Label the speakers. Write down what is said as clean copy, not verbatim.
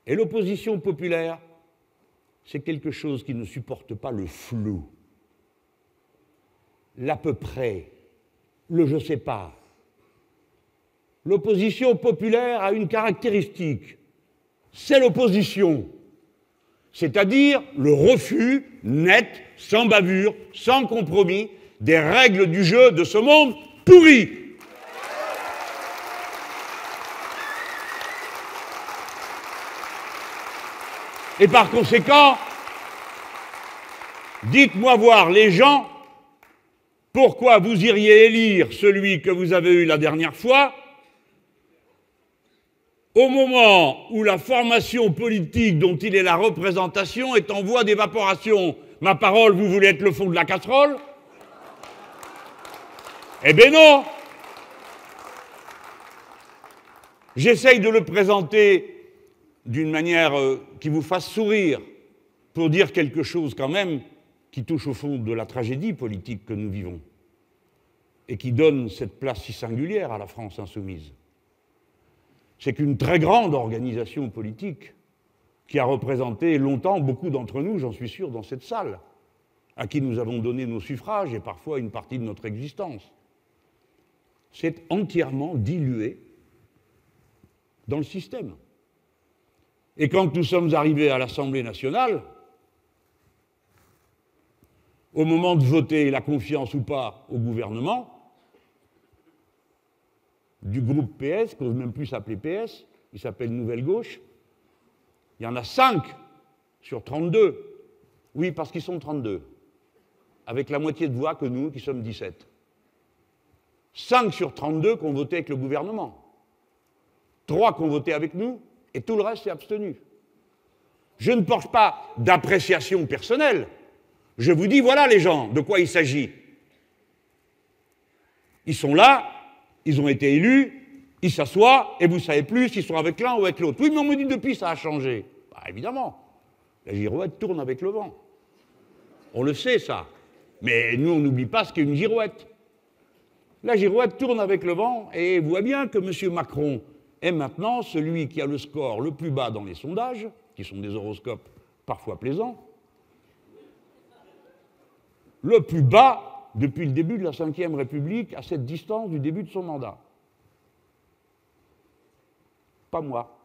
Speaker 1: Et l'opposition populaire, c'est quelque chose qui ne supporte pas le flou, l'à peu près, le je sais pas. L'opposition populaire a une caractéristique, c'est l'opposition, c'est-à-dire le refus net, sans bavure, sans compromis, des règles du jeu de ce monde pourri. Et par conséquent, dites-moi voir les gens, pourquoi vous iriez élire celui que vous avez eu la dernière fois au moment où la formation politique dont il est la représentation est en voie d'évaporation. Ma parole, vous voulez être le fond de la casserole? Eh bien non! J'essaye de le présenter d'une manière qui vous fasse sourire, pour dire quelque chose quand même qui touche au fond de la tragédie politique que nous vivons et qui donne cette place si singulière à la France insoumise. C'est qu'une très grande organisation politique qui a représenté longtemps beaucoup d'entre nous, j'en suis sûr, dans cette salle, à qui nous avons donné nos suffrages et parfois une partie de notre existence, s'est entièrement diluée dans le système. Et quand nous sommes arrivés à l'Assemblée nationale, au moment de voter la confiance ou pas au gouvernement, du groupe PS, qui n'ose même plus s'appeler PS, il s'appelle Nouvelle Gauche, il y en a 5 sur 32. Oui, parce qu'ils sont 32, avec la moitié de voix que nous, qui sommes 17. 5 sur 32 qui ont voté avec le gouvernement. 3 qui ont voté avec nous, et tout le reste s'est abstenu. Je ne porte pas d'appréciation personnelle. Je vous dis, voilà les gens, de quoi il s'agit. Ils sont là, ils ont été élus, ils s'assoient, et vous ne savez plus s'ils sont avec l'un ou avec l'autre. Oui, mais on me dit depuis, ça a changé. Bah, évidemment, la girouette tourne avec le vent. On le sait, ça. Mais nous, on n'oublie pas ce qu'est une girouette. La girouette tourne avec le vent, et vous voyez bien que M. Macron est maintenant celui qui a le score le plus bas dans les sondages, qui sont des horoscopes parfois plaisants, le plus bas depuis le début de la Ve République, à cette distance du début de son mandat. Pas moi.